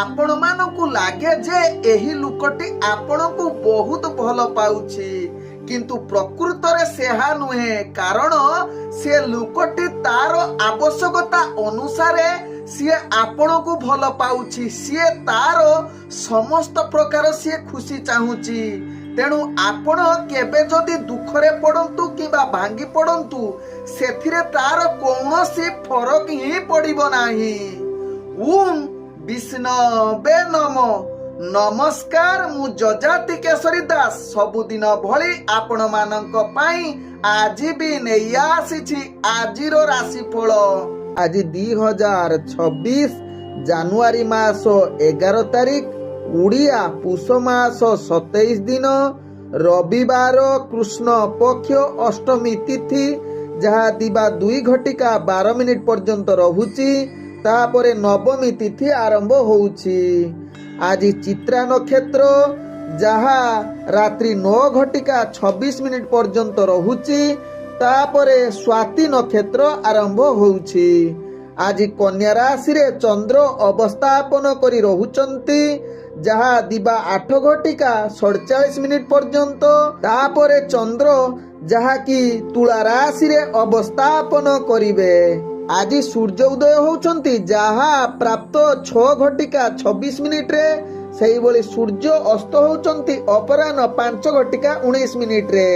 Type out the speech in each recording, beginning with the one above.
आपण मानकु लागे जे एही लुकटी आपणकु बहुत भल पाउछि, किंतु प्रकृत रे सेहा नुहे। कारण से लुकटी तार आवश्यकता अनुसारे सीए आपणकु भल पाउछि, सीए तार समस्त प्रकार सीए खुशी चाहूछि। तेणु आपण केबे जदि दुखरे पड़ंतु किबा भांगी पड़ंतु सेथिरे तार कौनसी फरक ही पड़िबो नाही। ओम विष्णवे नमो। नमस्कार, मु जजाति केशरी दास सबुदिन भली आपण मानक पाई आज भी नहीं आसीछि आजिर राशिफल। आज 2026 जानुआरी मास 11 तारिख उड़िया पुष मास 27 दिन रविवार कृष्ण पक्ष अष्टमी तिथि जहा दिबा 2 घटिका 12 मिनिट पर्यंत रहुची। तापरे नवमी तिथि आरंभ होउची। आज चित्रा नक्षत्र जहा रात्रि 9 घटिका 26 मिनिट पर्यंत रहुची। तापरे स्वाति नक्षत्र आरंभ होउची। आज कन्या राशि रे चंद्र अवस्थापन करी रहुचंती जहा दिबा 8 घटिका 47 मिनिट पर्यंत। तापरे चंद्र जहा की तुला राशि रे अवस्थापन करिवे। आज सूर्य उदय होउचंती जहा प्राप्त 6 घटिका 26 मिनिट रे। सेही बोली सूर्य अस्त होउचंती अपराह्न 5 घटिका 19 मिनिट रे।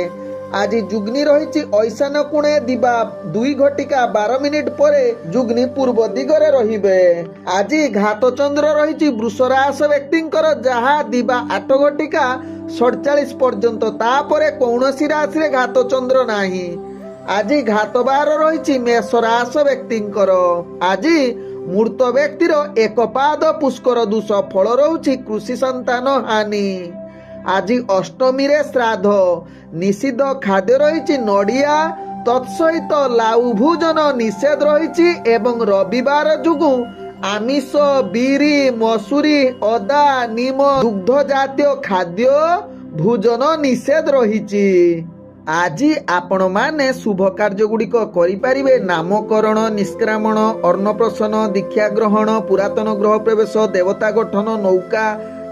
आज जुग्नि रहिछि ऐशान कोणे दिबा 2 घटिका 12 मिनिट परे जुग्नि पूर्व दिगरे रहिबे। आज घात चंद्र रहिछि वृष राशि व्यक्तिंकर जहा दिबा 8 घटिका 47 पर्यंत। तापरे कौनसी राशि रे घात चंद्र नाही। आज घात बार रहिछि मेष राशि व्यक्तिंकर। आज मूर्त व्यक्तिर एक पाद पुष्कर दूष फल रहुछि कृषि संतान हानि। आज अष्टमी रे श्राद्ध निषिद्ध खाद्य रहिछि नडिया तत्सहित लाउ भोजन निषेध रहिछि एवं रविवार जुगु आमिष बीरी मसूरी अदा निम दुग्ध जातीय खाद्य भोजन निषेध रहिछि। आज आपण माने शुभ कार्य गुड़िक करिपारिबे। नामकरण निष्क्रामण अन्नप्रसन दीक्षा ग्रहण पुरातन गृह प्रवेश देवता गठन नौका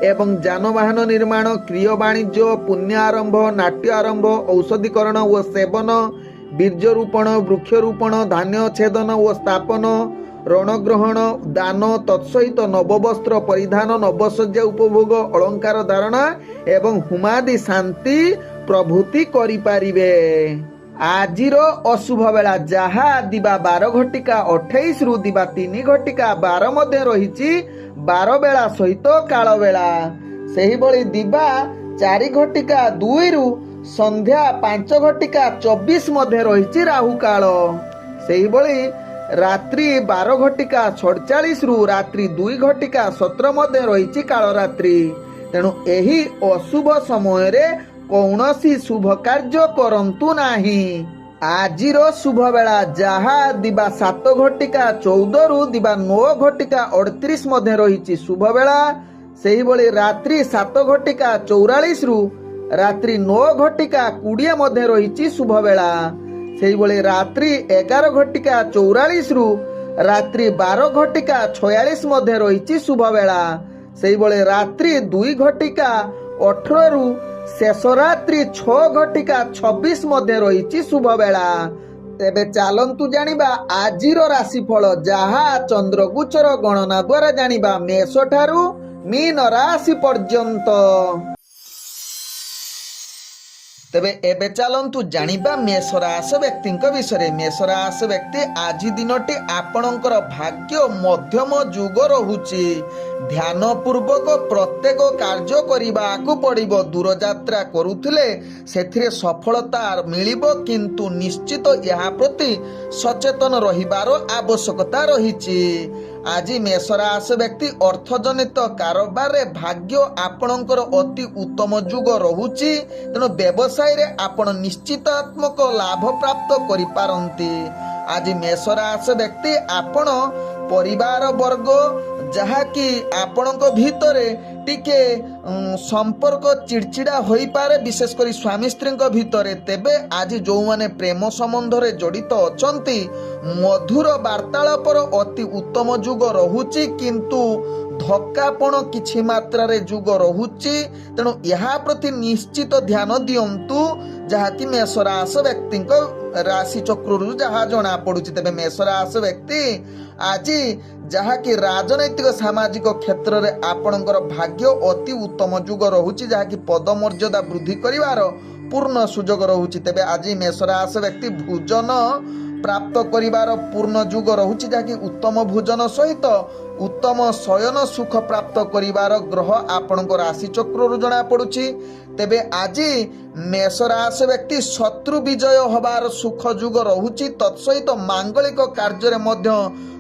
एवं जानवाहन निर्माण क्रिय वाणिज्य पुण्य आरंभ नाट्य आरंभ औषधिकरण व सेवन बीर्जरोपण वृक्षरोपण धान्य छेदन व स्थापन रणग्रहण दान तत्सहित नववस्त्र परिधान नवसज्जा उपभोग अलंकार धारण एवं हुमादि शांति प्रभूति करि पारिबे। आजिर अशुभ बेला जहा दिबा 12 घटिका 28 रु दिबा 3 घटिका 12 मध्ये रहिछि 12 बेला सहित काल बेला। सेही बळी दिबा 4 घटिका 2 रु संध्या 5 घटिका 24 मध्ये रहिछि राहु काल। सेही बळी रात्रि 12 घटिका 47 रु रात्रि 2 घटिका 17 मध्ये रहिछि काल रात्रि। तेणु एही अशुभ समय रे कौनसी शुभ कार्य करंतु नाही। आजिर शुभ बेला जहा दिबा 7 घटिका 14 रु दिबा 9 घटिका 38 मध्ये रहिछि शुभ बेला। सेही बळी रात्रि 7 घटिका 44 रु रात्रि 9 घटिका 20 मध्ये रहिछि शुभ बेला। सेही बळी रात्रि 11 घटिका 44 रु रात्रि 12 घटिका 46 मध्ये रहिछि शुभ बेला। सेही बळी रात्रि 2 घटिका 18 रु शेष रात्रि 6 घटिका 26 मध्ये रहिछि शुभ बेला। तेबे चालंतु जानिबा आजिर राशिफल जहा चंद्रगोचर गणना द्वारा जानिबा मेष ठारू मीन राशि पर्यंत। तेबे एबे चालंतु जानिबा मेष राशि व्यक्तिଙ୍କ विषय। मेष राशि व्यक्ति आज दिनटी आपणकर भाग्य मध्यम जुग रहुछि। ध्यान पूर्वक प्रत्येक कार्य करबाकू पड़िबो। दूर यात्रा करुथिले सेथिरे सफलता मिलिबो, किंतु निश्चित यहा प्रति सचेतन रहिबार आवश्यकता रहिछि। आज मेष राशि व्यक्ति अर्थजनित कारोबार रे भाग्य आपणकर अति उत्तम जुग रहुछि। तेणु व्यवसाय रे आपण निश्चितात्मक लाभ प्राप्त करि पारंती। आज मेष राशि व्यक्ति आपण परिवार वर्ग जहा कि आपणक भितरे टिके संपर्क चिड़चिड़ा होई पारे विशेष करी स्वामी स्त्री भितरे। तेबे आज जो माने प्रेम संबंध रे जड़ित अछंती मधुर वार्तालापर अति उत्तम जुग रहुची, किंतु धक्कापण किछि मात्रा रे जुग रहुची। तेणु यहाँ प्रति निश्चित ध्यान दियंतु जहाँकि मेष राशि व्यक्ति राशि चक्रु जहाँ जना पड़ुची। तेबे मेष राशि व्यक्ति आज जहाँकि राजनैतिक सामाजिक क्षेत्र में आपणकर भाग्य अति उत्तम जुग रहुची, जहाँकि पद मर्यादा वृद्धि करिवार पूर्ण सुजोग रहुची। तेबे आज मेष राशि व्यक्ति भोजन प्राप्त करिवार पूर्ण जुग रहुची, जहाँकि उत्तम भोजन सहित उत्तम शयन सुख प्राप्त करिवार ग्रह आपणकर राशि चक्रु जना पड़ुची। तेबे आज मेष राशि व्यक्ति शत्रु विजय हबार सुख जुग रहुची। तत्सहित मांगलिक कार्य मध्य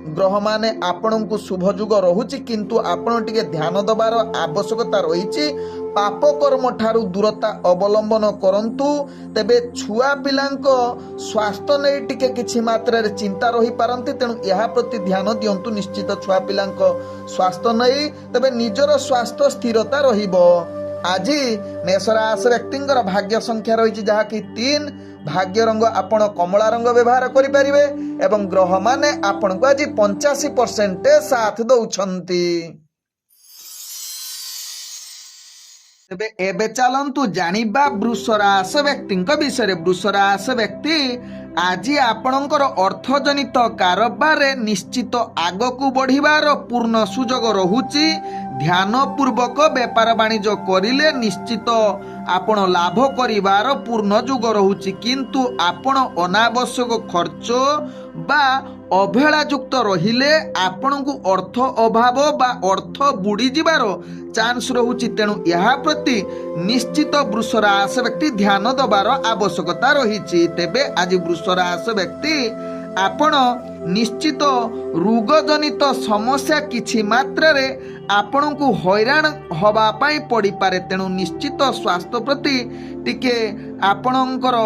ग्रह माने आपण को शुभ जुग रहुची, किंतु आपण टिके ध्यान दबार आवश्यकता रही। पाप कर्म ठारू दूरता अवलंबन करंतु। तेबे छुआ पिलांको स्वास्थ्य नै टिके किछि मात्रा रे चिंता रही पारंती, तेणु यहा प्रति ध्यान दियंतु निश्चित छुआ पिलांको स्वास्थ्य नै। तेबे निजर स्वास्थ्य स्थिरता रहिबो। आज मेष राशि व्यक्तिंकर भाग्य संख्या रही जहाँकि 3। भाग्य रंग आपण कमला रंग व्यवहार करिपारिबे एवं ग्रह माने आपण को आज 85% साथ दउछंती। तेबे एबे चलंतु जानिबा वृष राशि व्यक्तिंक विषय। वृष राशि व्यक्ति आज आपणकर अर्थजनित कारोबार निश्चित आगकू बढ़िबार पूर्ण सुजोग रहुची। ध्यान पूर्वक व्यापार वाणिज्य करिले निश्चित आपण लाभ करिवार पूर्ण जुग रहुची, किंतु आपण अनावश्यक खर्च बा अवहेलायुक्त रहिले आपण को अर्थ अभाव बा अर्थ बुड़ी जिबार चांस रहुची। तेणु यहाँ प्रति निश्चित वृष राशि व्यक्ति ध्यान दबार आवश्यकता रही। तेबे आज वृष राशि व्यक्ति आपण निश्चित रोगजनित समस्या किछि मात्रा रे आपण को हैरान हवा पाई पड़ी पारे। तेणु निश्चित स्वास्थ्य प्रति टिके आपणकर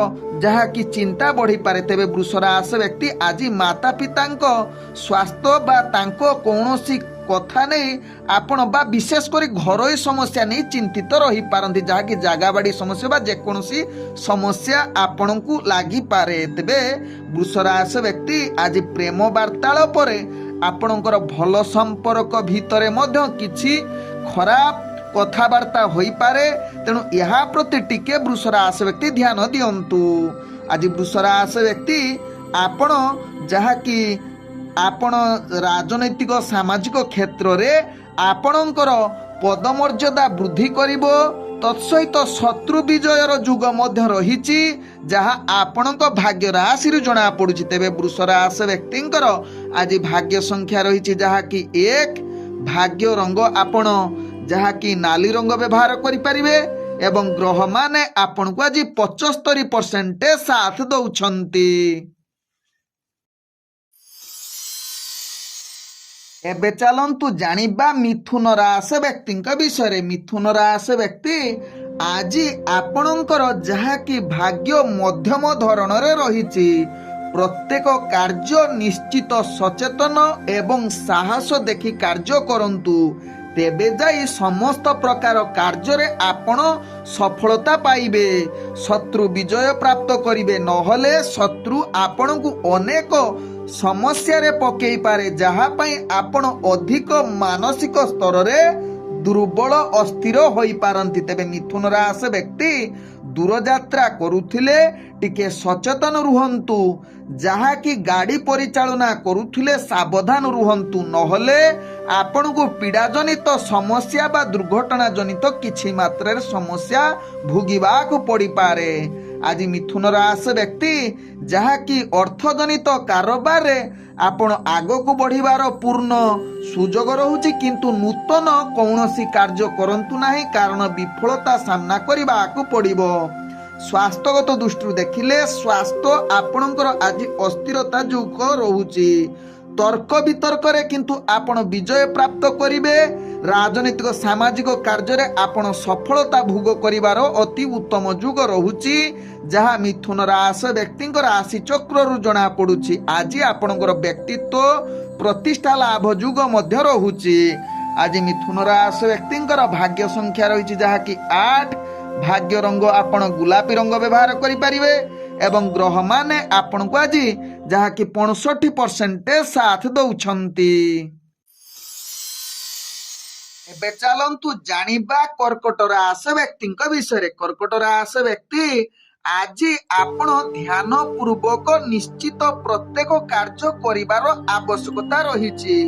जहा कि चिंता बढ़ी पारे। तेबे वृष राशि व्यक्ति आज माता पितांको स्वास्थ्य बा तांको कौनसी कथा नहीं आपण बा विशेष करी घरोई समस्या नहीं चिंतित रही पारंती, जहा कि जागा बाड़ी समस्या बा जेकोसी समस्या आपण को लागी पारे। तेबे वृष राशि व्यक्ति आज प्रेम वार्तालाप आपणकर भल संपर्क भितरे मध्य किछि खराब कथबार्ता होई पारे। तेणु यहाँ प्रति टिके वृष राशि व्यक्ति ध्यान दियंतु। आज वृष राशि व्यक्ति आपण जहा कि आपण राजनैतिक सामाजिक क्षेत्र रे आपणकर पदमर्यादा वृद्धि करिबो। तत्सहित शत्रु विजयर जुग मध्य रहिछि, जहा आपणक भाग्य राशि रु जना पड़ुछि। तेबे वृष राशि व्यक्तिंकर आज भाग्य संख्या रहिछि जहा कि 1। भाग्य रंग आपण जहा कि नाली रंग व्यवहार करि परिबे एवं ग्रह माने आपण को आज 75% साथ दउछंती। एबे चलंतु जानिबा मिथुन राशि व्यक्तिंक विषय। मिथुन राशि व्यक्ति आज आपणकर जहा कि भाग्य मध्यम धरण रे रहिछि। प्रत्येक कार्य निश्चित सचेतन एवं साहस देखि कार्य करंतु, तेबे जाई समस्त प्रकार कार्य रे आपण सफलता पाइबे। शत्रु विजय प्राप्त करिवे, नहले शत्रु आपण को अनेक समस्या रे पकई पारे, जहा पई आपण अधिक मानसिक स्तर रे दुर्बल अस्थिर होई पारंती। तेबे मिथुन राशि व्यक्ति दूर यात्रा करुथिले टिके सचेतन रुहंतु, जहा कि गाड़ी परिचालना करुथिले सावधान रुहंतु, नहले आपण को पीड़ा जनित समस्या बा दुर्घटना जनित किछि मात्रा रे समस्या भोगिबा को पड़ी पारे। आज मिथुन राशि व्यक्ति जहा कि अर्थजनित कारोबार रे आपण आगको बढ़िबार पूर्ण सुजोग रहुछि, किंतु नूतन कौनसी कार्य करंतु नाही, कारण विफलता सामना करबा को पड़िबो। स्वास्थ्यगत दृष्टि देखिले स्वास्थ्य आपणकर आज अस्थिरता जुक रहुछि। तर्क वितर्क रे किंतु आपण विजय प्राप्त करिवे। राजनीतिक सामाजिक कार्य रे आपण सफलता भोग करिवार अति उत्तम जुग रहुछि, जहा मिथुन राशि व्यक्तिंकर राशि चक्र रु जना पड़ुछि। आज आपणकर व्यक्तित्व प्रतिष्ठा लाभ जुग मध्य रहुछि। आज मिथुन राशि व्यक्तिंकर भाग्य संख्या रही जहाँकि 8। भाग्य रंग आपण गुलापी रंग व्यवहार करें एवं ग्रह माने आपण को आज जहाँकि 65% साथ दौरान। एबे चलंतु जानिबा कर्कट राशि व्यक्ति विषय। कर्कट राशि व्यक्ति आज आपण ध्यान पूर्वक निश्चित प्रत्येक कार्य करिवार आवश्यकता रही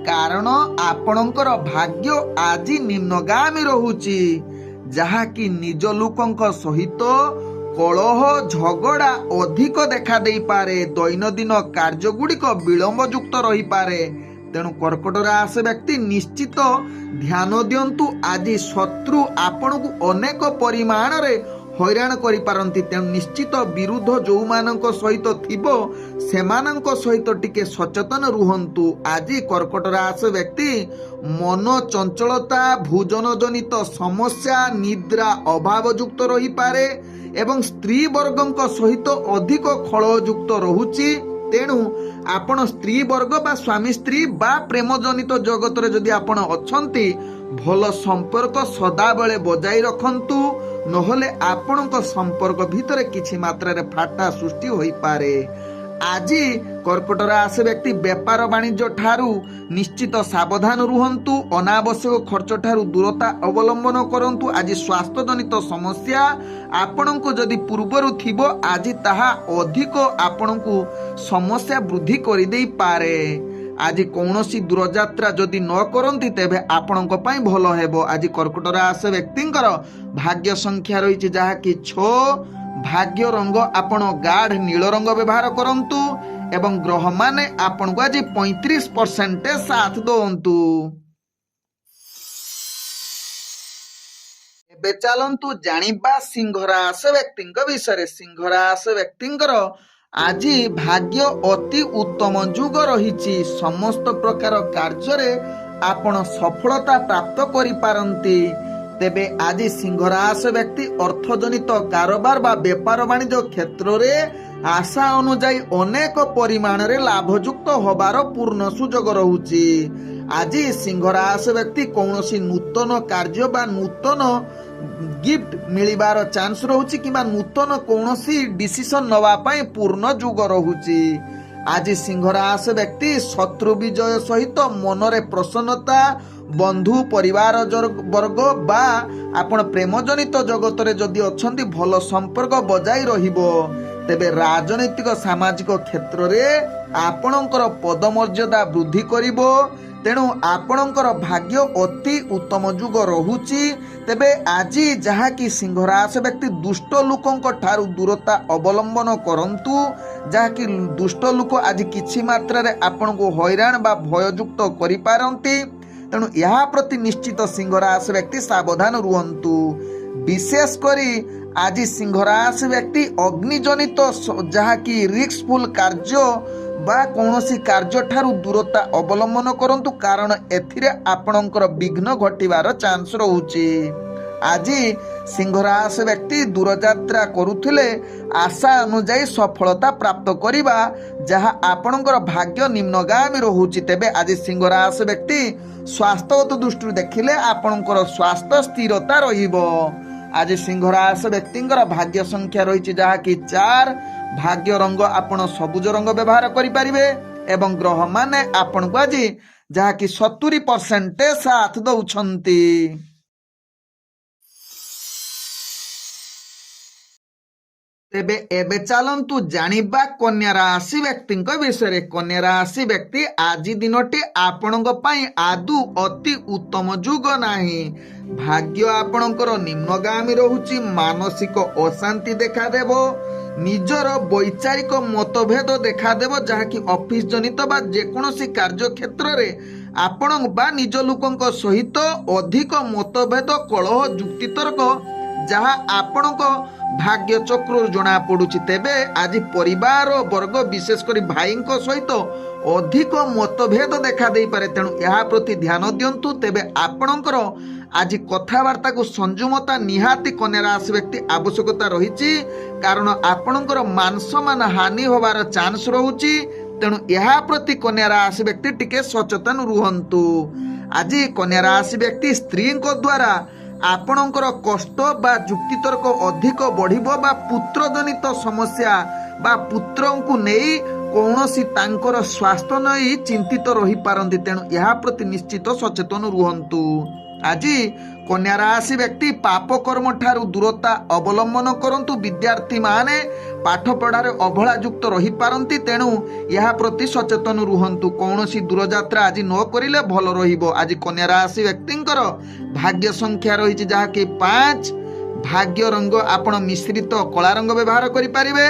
कारण आपणकर भाग्य आज निम्नगामी रहुची जहाँकि निज लोकंक सहित कलह झगड़ा अधिक देखा दे पारे। दैनंदिन कार्य गुड़िक विलंब युक्त रही पारे। तेणु कर्कट राशि व्यक्ति निश्चित ध्यान दियंतु आज शत्रु आपण को अनेक परिमाण रे हैरान करि पारंती। तेणु निश्चित विरुद्ध जो मानक सहित थिबो सेमानक सहित टिके सचेतन रुहंतु। आज कर्कट राशि व्यक्ति मन चंचलता भोजन जनित समस्या निद्रा अभाव युक्त रही पारे एवं स्त्री वर्गक सहित अधिक खलयुक्त रहुची। तेणु आपण स्त्री वर्ग बा स्वामी स्त्री बा प्रेम जनित जगत रे जदि आपण अछंती भल संपर्क सदा बेले बजाई रखंतु नहले आपणक संपर्क भितर किछि मात्रा रे फाटा सृष्टि होई पारे। आज कर्कट राशि व्यक्ति व्यापार वाणिज्य ठारू निश्चित सावधान रुहंतु। अनावश्यक खर्च ठारू दूरता अवलंबन करंतु। आज स्वास्थ्य जनित समस्या आपणको जदि पूर्वरु थिबो आज ताहा अधिक आपणको समस्या वृद्धि करि देई पारे। आज कौनसी दूरयात्रा जदि न करंती तेबे आपणक पई भलो हेबो। आज कर्कट राशि व्यक्तिंकर भाग्य संख्या रही जहाँकि 6। भाग्य रंग आपण गाढ़ नील रंग व्यवहार करंतु एवं ग्रह माने आपण को आज 35% साथ दोंतु। एबे चलंतु जानिबा सिंह राशि व्यक्तिंक विषय। सिंह राशि व्यक्तिंकर आज भाग्य अति उत्तम जुग रही। समस्त प्रकार कार्य रे आपण सफलता प्राप्त करि पारंती। तेबे आज सिंह राशि व्यक्ति अर्थजनित कारोबार बा व्यापार वाणिज्य क्षेत्र रे आशा अनुजाई अनेक परिमाण रे लाभयुक्त होबार पूर्ण सुजोग रहुची। आज सिंह राशि व्यक्ति कौनसी नूतन कार्य बा नूतन गिफ्ट मिलिबार चांस रहुची किबा नूतन कौनसी डिसीजन नवा पाई पूर्ण जुग रहुची। आज सिंह राशि व्यक्ति शत्रु विजय सहित मनरे प्रसन्नता बंधु परिवार वर्ग बा आपण प्रेम जनित जगत रे जदि अछंती भल संपर्क बजाई रहिबो। तेबे राजनैतिक सामाजिक क्षेत्र रे आपणकर पदमर्यादा वृद्धि करिबो। तेणु आपणकर भाग्य अति उत्तम जुग रहुची। तेबे आज जहाँकि सिंह राशि व्यक्ति दुष्ट लोकंक ठारू दूरता अवलंबन करंतु। जहाँकि दुष्ट लोक आज किछि मात्रा रे आपणको हैरान बा भययुक्त करि पारंती। तेणु यह प्रति निश्चित सिंह राशि व्यक्ति सावधान रुहंतु। विशेष करी आज सिंह राशि व्यक्ति अग्निजनित जहाँकि रिस्कफुल कार्य बा कौनसी कार्य ठारू दूरता अवलंबन करंतु कारण एथिरे आपणकर विघ्न घटिबार चांस रहुची। आज सिंह राशि व्यक्ति दूरयात्रा करुथिले आशा अनुजाई सफलता प्राप्त करिबा जहाँ आपणकर भाग्य निम्नगामी रहुची। तेबे आज सिंह राशि व्यक्ति स्वास्थ्यगत दृष्टि देखिले आपणकर स्वास्थ्य स्थिरता रहिबो। आज सिंह राशि व्यक्तिंकर भाग्य संख्या रही जहाँकि 4। भाग्य रंग आपण सबुज रंग व्यवहार करें एवं ग्रह माने आपण को आज जहाँकि 70% साथ दौरान। तेबे एबे चलंतु जानिबा कन्या राशि व्यक्तिंक विषय। कन्या राशि व्यक्ति आज दिनटी आपणक पई आदु अति उत्तम जुग नाही। भाग्य आपणकर निम्नगामी रहुची। मानसिक अशांति देखा देबो। निजर वैचारिक मतभेद देखा देबो जहाँकि ऑफिस जनित बा जेकोनोसी कार्य क्षेत्र रे आपण बा निज लोकंक सहित अधिक मतभेद कलह जुक्ति तर्क जहाँ आपणक भाग्य चक्र जना पड़ुछि। तेबे आज परिवार वर्ग विशेष करी भाईंक सहित अधिक मतभेद देखा दे पारे। तेणु यह प्रति ध्यान दियंतु। तेबे आपणकर आज कथबार्ता को संयमता निहाती कन्या राशि व्यक्ति आवश्यकता रही कारण आपणकर मान सम्मान हानि होबार चांस रहुछि। तेणु यह प्रति कन्या राशि व्यक्ति टिके सचेतन रुहंतु। आज कन्या राशि व्यक्ति स्त्री द्वारा आपणकर कष्ट बा जुक्तितर्क अधिक बढ़िबो बा पुत्र जनित समस्या बा पुत्र को नहीं कौनसी तांकर स्वास्थ्य नहीं चिंतित रही पारंती। तेणु यह प्रति निश्चित सचेतन रुहंतु। आज कन्या राशि व्यक्ति पाप कर्म ठारू दूरता अवलंबन करंतु। विद्यार्थी माने पाठ पढ़ारे अवहेला युक्त रही पारंती। तेणु यह प्रति सचेतन रुहंतु। कौनसी दूरयात्रा आज न करिले भल रहिबो। आज कन्या राशि व्यक्तिंकर भाग्य संख्या रही जहाँकि 5। भाग्य रंग आपण मिश्रित कला रंग व्यवहार करि पारिबे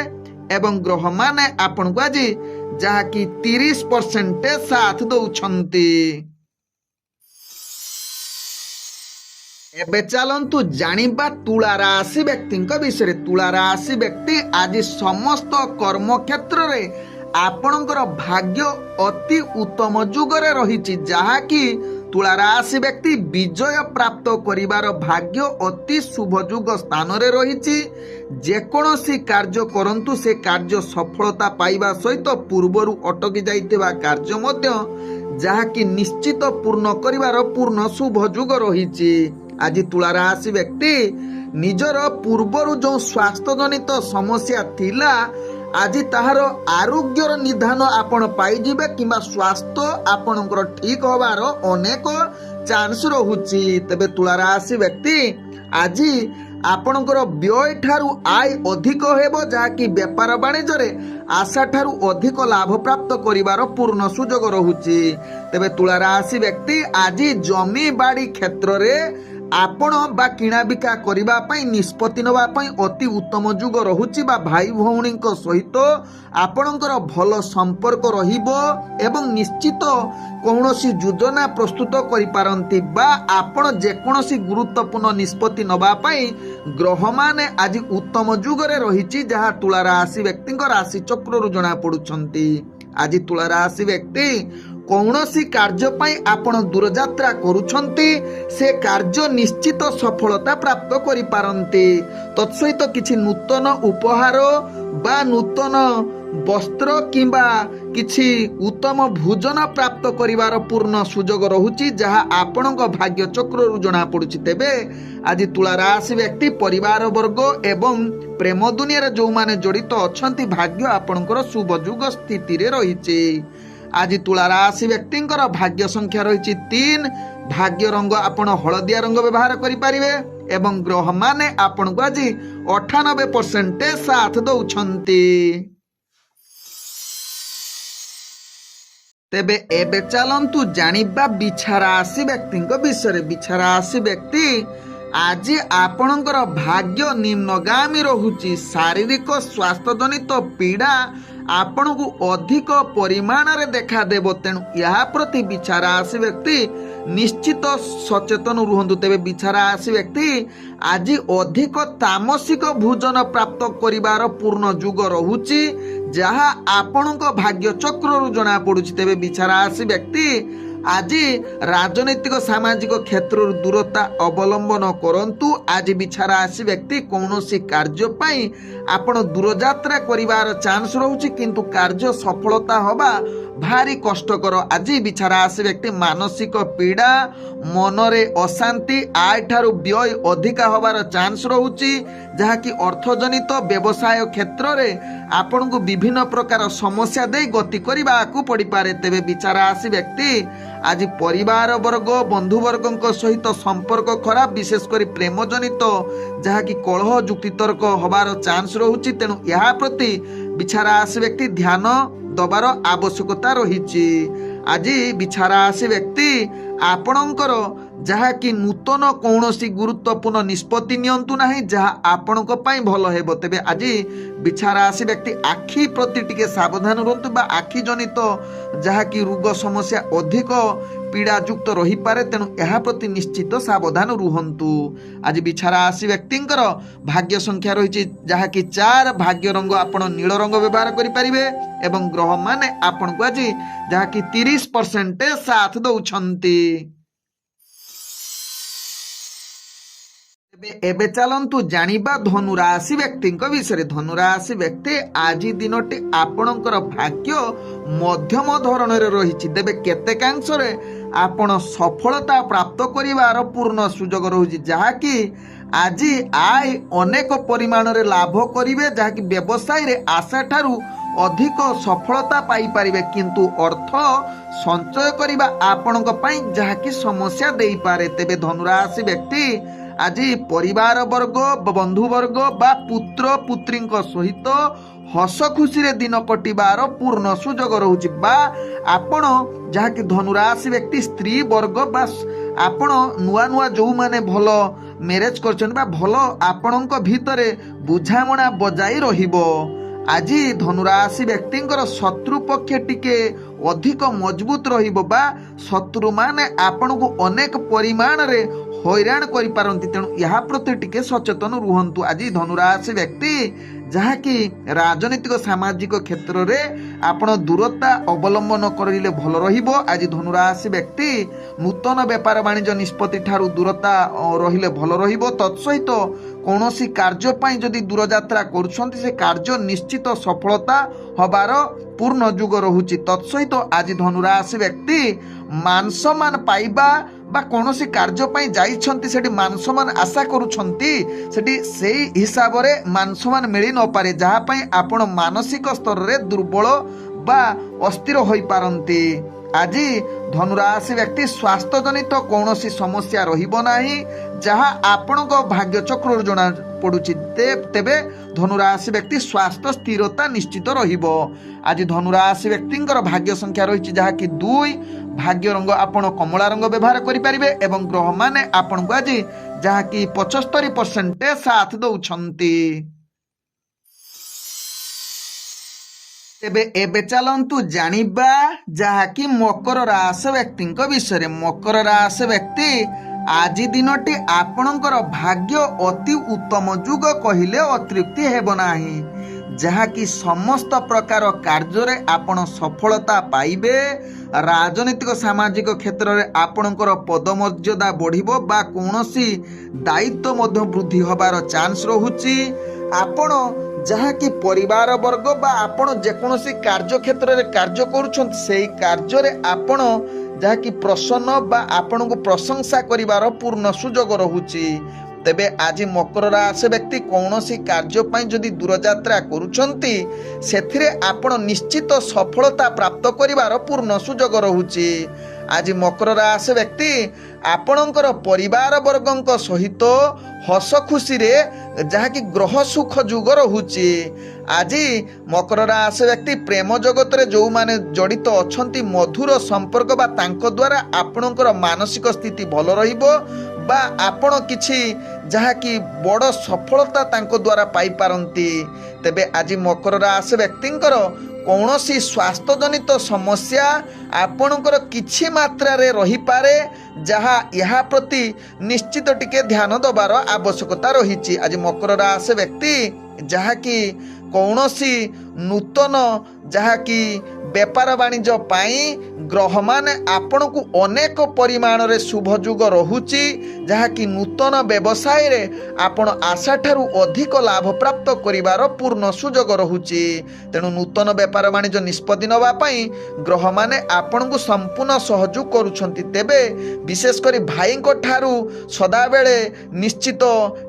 एवं ग्रह माने आपण को आज जहाँकि 30% साथ दउछंती। एबे चलंतु जानिबा तुला राशि व्यक्ति विषय। तुला राशि व्यक्ति आज समस्त कर्म क्षेत्र रे आपणकर भाग्य अति उत्तम जुगरे रहिछि। जहाँकि तुला राशि व्यक्ति विजय प्राप्त करिवार भाग्य अति शुभ जुग स्थान रे रहिछि। जेकोसी कार्य करंतु से कार्य सफलता पाइबा सहित पूर्वरु अटकी जाइथिबा कार्य मध्य जहाँकि निश्चित पूर्ण करिवार पूर्ण शुभ जुग रहिछि। आज तुला राशि व्यक्ति निजर पूर्वरु जो स्वास्थ्य जनित समस्या थिला आज ताहार आरोग्यर निधान आपण पाइजिबे किंबा स्वास्थ्य आपणकर ठीक होबार अनेक चांस रहुछि। तबे तुला राशि व्यक्ति आज आपणकर व्यय ठारू आय अधिक हेबो जहाँकि व्यापार वाणिज्य रे आशा ठारू अधिक लाभ प्राप्त करिवार पूर्ण सुजोग रहुछि। तबे तुला राशि व्यक्ति आज जमी बाड़ी क्षेत्र रे आपण बा किणा बिका करिबा पई निष्पत्ति नबा पई अति उत्तम जुग रहुछि। बा भाई भौणी सहित आपणकर भल संपर्क रहिबो एवं निश्चित कौनसी योजना प्रस्तुत करि पारंती बा आपण जेकोसी गुरुत्वपूर्ण निष्पत्ति नबा पई ग्रह माने आज उत्तम जुगरे रहिछि। जहा तुला राशि व्यक्ति राशि चक्र रु जणा पडुछंती। आज तुला राशि व्यक्ति कौनसी कार्य पाई आपण दूरयात्रा करुछंती से कार्य निश्चित सफलता प्राप्त करि पारंती। तत्सहित किछि नूतन उपहार बा नूतन वस्त्र किंबा किछि उत्तम भोजन प्राप्त करिवार पूर्ण सुजोग रहुछि। जहा आपणक भाग्य चक्र रु जणा पडुछि। तेबे आज तुला राशि व्यक्ति परिवार वर्ग एवं प्रेम दुनिया रे जो माने जड़ित अछंती भाग्य आपणकर शुभ जुग स्थिति रे रहिछि। आज तुला राशि व्यक्तिंकर भाग्य संख्या रही 3। भाग्य रंग आपण हलदिया रंग व्यवहार करि पारिबे एवं ग्रह माने आपण को आज 98% साथ दउछंती। तेबे एबे चलंतु जानिबा बिछा राशि व्यक्ति विषय। बिछा राशि व्यक्ति आज आपणकर भाग्य निम्नगामी रहुछि। शारीरिक स्वास्थ्य जनित पीड़ा आपण को अधिक परिमाण रे देखा देबो। तेणु यह प्रति बिछा राशि व्यक्ति निश्चित सचेतन रुहंतु। तेबे बिछा राशि व्यक्ति आज अधिक तामसिक भोजन प्राप्त करिवार पूर्ण जुग रहुछि। जहा आपणक भाग्य चक्र रु जणा पडुछि। तेबे बिछा राशि व्यक्ति आज राजनैतिक सामाजिक क्षेत्र दूरता अवलंबन करंतु। आज बिछा राशि व्यक्ति कौनसी कार्य पाई आपण दूरयात्रा करिवार चांस रहुछि किंतु कार्य सफलता होबा भारी कष्टकर। आज बिछा राशि व्यक्ति मानसिक पीड़ा मनरे अशांति आय ठारू व्यय अधिका होबार चांस रहुछि। जहाँकि अर्थजनित व्यवसाय क्षेत्र रे आपण को विभिन्न प्रकार समस्या दे गति करबा को पड़ी पारे। तेबे बिछा राशि व्यक्ति आज परिवार वर्ग बंधु वर्ग सहित संपर्क खराब विशेषकर प्रेम जनित जहाँकि कलह जुक्तितर्क होबार चांस रहुछि। तेणु यह प्रति बिछा राशि व्यक्ति ध्यान दबार आवश्यकता रहिछि। आज बिछा राशि व्यक्ति आपणकर जहाँकि नूतन कौनसी गुरुत्वपूर्ण निष्पत्ति नियंतु नाही जहाँ आपणक पई भल हेबो। तेबे आज बिछा राशि व्यक्ति आखि प्रति टिके सावधान रहंतु बा आखि जनित जहाँकि रोग समस्या अधिक पीड़ा युक्त रही पारे। तेणु यह प्रति निश्चित सावधान रुहंतु। आज बिछा राशि व्यक्तिंकर भाग्य संख्या रही जहाँकि 4। भाग्य रंग आपण नील रंग व्यवहार करि पारिबे एवं ग्रह माने आपण को आज जहाँकि 30% साथ दउछंती। ଏବେ ଚାଲନ୍ତୁ ଜାଣିବା ଧନୁରାଶି ବ୍ୟକ୍ତିଙ୍କ ବିଷୟରେ। ଧନୁରାଶି ବ୍ୟକ୍ତି ଆଜି ଦିନଟି ଆପଣଙ୍କର ଭାଗ୍ୟ ମଧ୍ୟମ ଧରଣରେ ରହିଛି। ତେବେ କେତେକାଂଶରେ ଆପଣ ସଫଳତା ପ୍ରାପ୍ତ କରିବାର ପୂର୍ଣ୍ଣ ସୁଯୋଗ ରହୁଛି, ଯାହାକି ଆଜି ଆୟ ଅନେକ ପରିମାଣରେ ଲାଭ କରିବେ, ଯାହାକି ବ୍ୟବସାୟରେ ଆଶା ଠାରୁ ଅଧିକ ସଫଳତା ପାଇପାରିବେ। କିନ୍ତୁ ଅର୍ଥ ସଞ୍ଚୟ କରିବା ଆପଣଙ୍କ ପାଇଁ ଯାହାକି ସମସ୍ୟା ଦେଇପାରେ। ତେବେ ଧନୁରାଶି ବ୍ୟକ୍ତି ଆଜି ପରିବାର ବର୍ଗ, ବନ୍ଧୁବର୍ଗ ବା ପୁତ୍ର ପୁତ୍ରୀଙ୍କ ସହିତ ହସ ଖୁସିରେ ଦିନ କଟିବାର ପୂର୍ଣ୍ଣ ସୁଯୋଗ ରହୁଛି। ବା ଆପଣ ଯାହାକି ଧନୁରାଶି ବ୍ୟକ୍ତି ସ୍ତ୍ରୀ ବର୍ଗ ବା ଆପଣ ନୂଆ ନୂଆ ଯେଉଁମାନେ ଭଲ ମ୍ୟାରେଜ କରିଛନ୍ତି ବା ଭଲ ଆପଣଙ୍କ ଭିତରେ ବୁଝାମଣା ବଜାଇ ରହିବ। ଆଜି ଧନୁରାଶି ବ୍ୟକ୍ତିଙ୍କର ଶତ୍ରୁ ପକ୍ଷ ଟିକେ ଅଧିକ ମଜବୁତ ରହିବ ବା ଶତ୍ରୁମାନେ ଆପଣଙ୍କୁ ଅନେକ ପରିମାଣରେ ହଇରାଣ କରିପାରନ୍ତି, ତେଣୁ ଏହା ପ୍ରତି ଟିକେ ସଚେତନ ରୁହନ୍ତୁ। ଆଜି ଧନୁରାଶି ବ୍ୟକ୍ତି ଯାହାକି ରାଜନୈତିକ ସାମାଜିକ କ୍ଷେତ୍ରରେ ଆପଣ ଦୂରତା ଅବଲମ୍ବନ କରିଲେ ଭଲ ରହିବ। ଆଜି ଧନୁରାଶି ବ୍ୟକ୍ତି ନୂତନ ବେପାର ବାଣିଜ୍ୟ ନିଷ୍ପତ୍ତି ଠାରୁ ଦୂରତା ରହିଲେ ଭଲ ରହିବ। ତତ୍ସହିତ କୌଣସି କାର୍ଯ୍ୟ ପାଇଁ ଯଦି ଦୂରଯାତ୍ରା କରୁଛନ୍ତି ସେ କାର୍ଯ୍ୟ ନିଶ୍ଚିତ ସଫଳତା ହବାର ପୂର୍ଣ୍ଣ ଯୁଗ ରହୁଛି। ତତ୍ସହିତ ଆଜି ଧନୁରାଶି ବ୍ୟକ୍ତି ମାନ ସମ୍ମାନ ପାଇବା ବା କୌଣସି କାର୍ଯ୍ୟ ପାଇଁ ଯାଇଛନ୍ତି ସେଠି ମାନ ସମ୍ମାନ ଆଶା କରୁଛନ୍ତି, ସେଠି ସେଇ ହିସାବରେ ମାନ ସମ୍ମାନ ମିଳି ନପାରେ, ଯାହା ପାଇଁ ଆପଣ ମାନସିକ ସ୍ତରରେ ଦୁର୍ବଳ ବା ଅସ୍ଥିର ହୋଇପାରନ୍ତି। ଆଜି ଧନୁରାଶି ବ୍ୟକ୍ତି ସ୍ୱାସ୍ଥ୍ୟ ଜନିତ କୌଣସି ସମସ୍ୟା ରହିବ ନାହିଁ, ଯାହା ଆପଣଙ୍କ ଭାଗ୍ୟ ଚକ୍ରରୁ ଜଣା ପଡୁଛି। ତେବେ ଧନୁରାଶି ବ୍ୟକ୍ତି ସ୍ୱାସ୍ଥ୍ୟ ସ୍ଥିରତା ନିଶ୍ଚିତ ରହିବ। ଆଜି ଧନୁରାଶି ବ୍ୟକ୍ତିଙ୍କର ଭାଗ୍ୟ ସଂଖ୍ୟା ରହିଛି ଯାହାକି 2। ଭାଗ୍ୟ ରଙ୍ଗ ଆପଣ କମଳା ରଙ୍ଗ ବ୍ୟବହାର କରିପାରିବେ ଏବଂ ଗ୍ରହମାନେ ଆପଣଙ୍କୁ ଆଜି ଯାହାକି 75% ସାଥ ଦଉଛନ୍ତି। ତେବେ ଏବେ ଚାଲନ୍ତୁ ଜାଣିବା ଯାହାକି ମକର ରାଶି ବ୍ୟକ୍ତିଙ୍କ ବିଷୟରେ। ମକର ରାଶି ବ୍ୟକ୍ତି ଆଜି ଦିନଟି ଆପଣଙ୍କର ଭାଗ୍ୟ ଅତି ଉତ୍ତମ ଯୁଗ କହିଲେ ଅତ୍ୟୁକ୍ତି ହେବ ନାହିଁ, ଯାହାକି ସମସ୍ତ ପ୍ରକାର କାର୍ଯ୍ୟରେ ଆପଣ ସଫଳତା ପାଇବେ। ରାଜନୈତିକ ସାମାଜିକ କ୍ଷେତ୍ରରେ ଆପଣଙ୍କର ପଦମର୍ଯ୍ୟାଦା ବଢ଼ିବ ବା କୌଣସି ଦାୟିତ୍ୱ ମଧ୍ୟ ବୃଦ୍ଧି ହେବାର ଚାନ୍ସ ରହୁଛି। ଆପଣ ଯାହାକି ପରିବାର ବର୍ଗ ବା ଆପଣ ଯେକୌଣସି କାର୍ଯ୍ୟ କ୍ଷେତ୍ରରେ କାର୍ଯ୍ୟ କରୁଛନ୍ତି ସେହି କାର୍ଯ୍ୟରେ ଆପଣ ଯାହାକି ପ୍ରସନ୍ନ ବା ଆପଣଙ୍କୁ ପ୍ରଶଂସା କରିବାର ପୂର୍ଣ୍ଣ ସୁଯୋଗ ରହୁଛି। ତେବେ ଆଜି ମକର ରାଶି ବ୍ୟକ୍ତି କୌଣସି କାର୍ଯ୍ୟ ପାଇଁ ଯଦି ଦୂରଯାତ୍ରା କରୁଛନ୍ତି ସେଥିରେ ଆପଣ ନିଶ୍ଚିତ ସଫଳତା ପ୍ରାପ୍ତ କରିବାର ପୂର୍ଣ୍ଣ ସୁଯୋଗ ରହୁଛି। ଆଜି ମକର ରାଶି ବ୍ୟକ୍ତି ଆପଣଙ୍କର ପରିବାର ବର୍ଗଙ୍କ ସହିତ ହସ ଖୁସିରେ ଯାହାକି ଗ୍ରହ ସୁଖ ଯୁଗ ରହୁଛି। ଆଜି ମକର ରାଶି ବ୍ୟକ୍ତି ପ୍ରେମ ଜଗତରେ ଯେଉଁମାନେ ଜଡ଼ିତ ଅଛନ୍ତି ମଧୁର ସମ୍ପର୍କ ବା ତାଙ୍କ ଦ୍ୱାରା ଆପଣଙ୍କର ମାନସିକ ସ୍ଥିତି ଭଲ ରହିବ ବା ଆପଣ କିଛି ଯାହାକି ବଡ଼ ସଫଳତା ତାଙ୍କ ଦ୍ୱାରା ପାଇପାରନ୍ତି। ତେବେ ଆଜି ମକର ରାଶି ବ୍ୟକ୍ତିଙ୍କର କୌଣସି ସ୍ୱାସ୍ଥ୍ୟଜନିତ ସମସ୍ୟା ଆପଣଙ୍କର କିଛି ମାତ୍ରାରେ ରହିପାରେ, ଯାହା ଏହା ପ୍ରତି ନିଶ୍ଚିତ ଟିକେ ଧ୍ୟାନ ଦେବାର ଆବଶ୍ୟକତା ରହିଛି। ଆଜି ମକର ରାଶି ବ୍ୟକ୍ତି ଯାହାକି କୌଣସି ନୂତନ ଯାହାକି ବେପାର ବାଣିଜ୍ୟ ପାଇଁ ଗ୍ରହମାନେ ଆପଣଙ୍କୁ ଅନେକ ପରିମାଣରେ ଶୁଭ ଯୁଗ ରହୁଛି, ଯାହାକି ନୂତନ ବ୍ୟବସାୟରେ ଆପଣ ଆଶାଠାରୁ ଅଧିକ ଲାଭ ପ୍ରାପ୍ତ କରିବାର ପୂର୍ଣ୍ଣ ସୁଯୋଗ ରହୁଛି। ତେଣୁ ନୂତନ ବେପାର ବାଣିଜ୍ୟ ନିଷ୍ପତ୍ତି ନେବା ପାଇଁ ଗ୍ରହମାନେ ଆପଣଙ୍କୁ ସମ୍ପୂର୍ଣ୍ଣ ସହଯୋଗ କରୁଛନ୍ତି। ତେବେ ବିଶେଷ କରି ଭାଇଙ୍କ ଠାରୁ ସଦାବେଳେ ନିଶ୍ଚିତ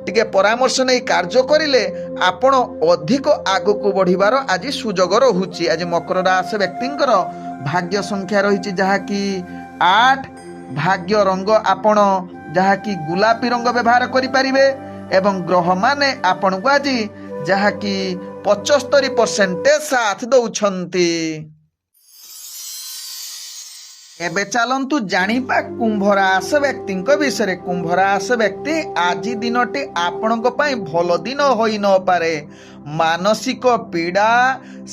ଟିକେ ପରାମର୍ଶ ନେଇ କାର୍ଯ୍ୟ କରିଲେ ଆପଣ ଅଧିକ ଆଗକୁ ବଢ଼ିବାର ଆଜି ସୁଯୋଗ ରହୁଛି। ଆଜି ମକର ରାଶି ବ୍ୟକ୍ତିଙ୍କର ଭାଗ୍ୟ ସଂଖ୍ୟା ରହିଛି ଯାହାକି 8। ଭାଗ୍ୟ ରଙ୍ଗ ଆପଣ ଯାହାକି ଗୋଲାପୀ ରଙ୍ଗ ବ୍ୟବହାର କରିପାରିବେ ଏବଂ ଗ୍ରହମାନେ ଆପଣଙ୍କୁ ଆଜି ଯାହାକି 75% ସାଥ ଦଉଛନ୍ତି। ଏବେ ଚାଲନ୍ତୁ ଜାଣିବା କୁମ୍ଭ ରାଶି ବ୍ୟକ୍ତିଙ୍କ ବିଷୟରେ। କୁମ୍ଭ ରାଶି ବ୍ୟକ୍ତି ଆଜି ଦିନଟି ଆପଣଙ୍କ ପାଇଁ ଭଲ ଦିନ ହୋଇ ନପାରେ। ମାନସିକ ପୀଡ଼ା,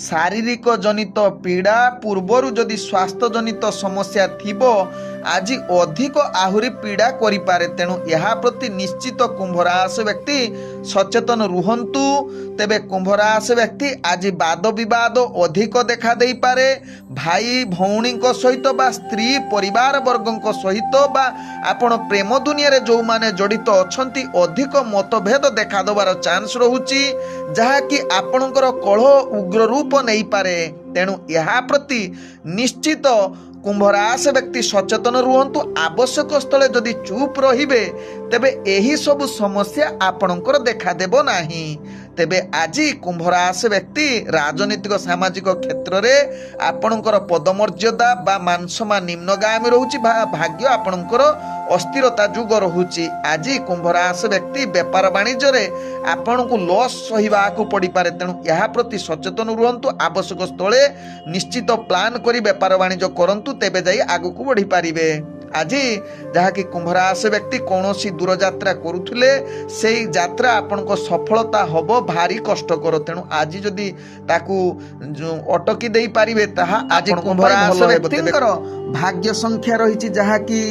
ଶାରୀରିକ ଜନିତ ପୀଡ଼ା, ପୂର୍ବରୁ ଯଦି ସ୍ୱାସ୍ଥ୍ୟ ଜନିତ ସମସ୍ୟା ଥିବ आज अधिक आहुरी पीड़ा करिपारे। तेणु यह प्रति निश्चित कुंभ राशि व्यक्ति सचेतन रुहंतु। तेबे कुंभ राशि व्यक्ति आज वाद विवाद अधिक देखा देई पारे। भाई भौणी सहित बा स्त्री परिवार वर्गों सहित बा आपण प्रेम दुनिया रे जो माने जड़ित अछंती अधिक मतभेद देखा दबार चांस रहुची, जहा कि आपणकर कलह उग्र रूप नहीं पारे। तेणु यह प्रति निश्चित कुंभ राशि व्यक्ति सचेतन रुहंतु। आवश्यक स्थले जदि चुप रहिबे तेबे एही सब समस्या आपणकर देखा देबो नाही। तेबे आज कुंभ राशि व्यक्ति राजनीतिक सामाजिक क्षेत्र में आपणकर पदमर्यादा बा मानसमा निम्नगामी रहुची। भाग्य आपणकर अस्थिरता जुग रहुची। आज कुंभ राशि व्यक्ति व्यापार वाणिज्य रे आपणको लॉस सहिबाकू पड़ी पारे। तेणु यह प्रति सचेतन रुहंतु। आवश्यक स्थले निश्चित प्लान करी व्यापार वाणिज्य करंतु, तेबे जाई आगू बढ़ी पारिबे। आज जहा कि कुंभ राशि व्यक्ति कौन सी दूर यात्रा करुले से यात्रा आपनको सफलता हबो भारी कष्टकर। तेणु आज जदि ताकू अटकी दे पारिबे ताहा आज कुंभ राशि व्यक्तिंकर भाग्य संख्या रही जहा कि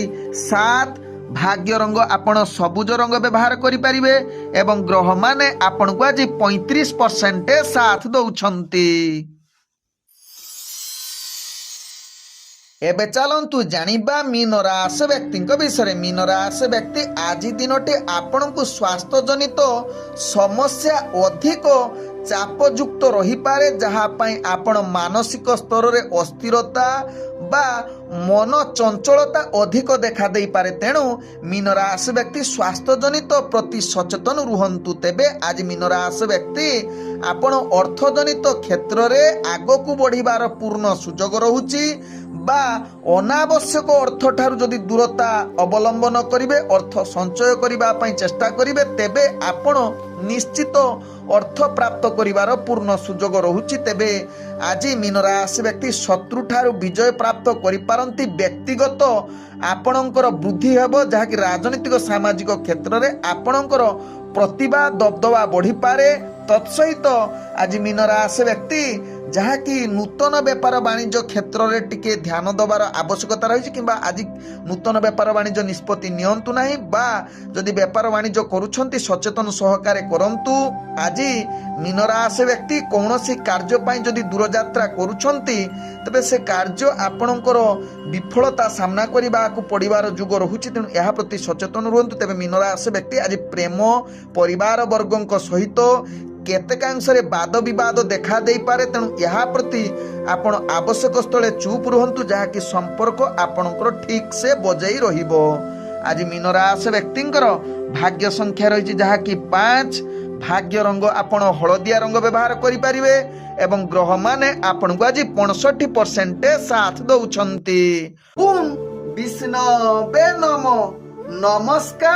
7। भाग्य रंग आपण सबुज रंग व्यवहार करि पारिबे एवं ग्रह माने आपण को आज 35% साथ दउछंती। एबे चलंतु जानिबा मीन राशि व्यक्ति विषय। मीन राशि व्यक्ति आज दिनटे आपण को स्वास्थ्य जनित समस्या अधिक चापयुक्त रही पारे, जहाँ पाई आपण मानसिक स्तर रे अस्थिरता बा मन चंचलता अधिक देखा दे पारे। तेणु मीन राशि व्यक्ति स्वास्थ्य जनित प्रति सचेतन रुहंतु। तेबे आज मीन राशि व्यक्ति आपण अर्थ जनित क्षेत्र रे आगकू बढ़िबार पूर्ण सुजोग रहुची बा अनावश्यक अर्थ ठारू जदि दूरता अवलंबन करिवे, अर्थ संचय करिबा पई चेष्टा करिवे, तेबे आपण निश्चित अर्थ प्राप्त करिवार पूर्ण सुजोग रहुची। तेबे आज मीन राशि व्यक्ति शत्रु ठारू विजय प्राप्त करि पारंती। व्यक्तिगत आपणकर वृद्धि हेबो, जहा कि राजनीतिक सामाजिक क्षेत्र रे आपणकर प्रतिभा दबदबा बढ़ी पारे। तत्सहित आज मीन राशि व्यक्ति जहा कि नूतन व्यापार वाणिज्य क्षेत्र रे टिके ध्यान दबार आवश्यकता रही कि आज नूतन व्यापार वाणिज्य निष्पत्ति नियंतु नाही बा जदि व्यापार वाणिज्य करूछंती सचेतन सहकारे करंतु। आज मीन राशि व्यक्ति कौनसी कार्य पाई जदि दूर यात्रा करूछंती तबे से कार्य आपणकर विफलता सामना करने को पड़िबार जुग रहुची। तेणु यह प्रति सचेतन रुहंतु। तेबे मीन राशि व्यक्ति आज प्रेम परिवार वर्गों सहित केतेकांशरे वाद विवाद देखा दे पारे। तेणु यह प्रति आपण आवश्यक स्थले चुप रुहंतु, जहा कि संपर्क आपणकर ठीक से बजाई रहिबो। आज मीन राशि व्यक्तिंकर भाग्य संख्या रही जहा कि 5। भाग्य रंग आपण हलदिया रंग व्यवहार करि पारिबे एवं ग्रह माने आपण को आज 65% साथ दउछंती। ओम विष्णवे नमः। नमस्कार।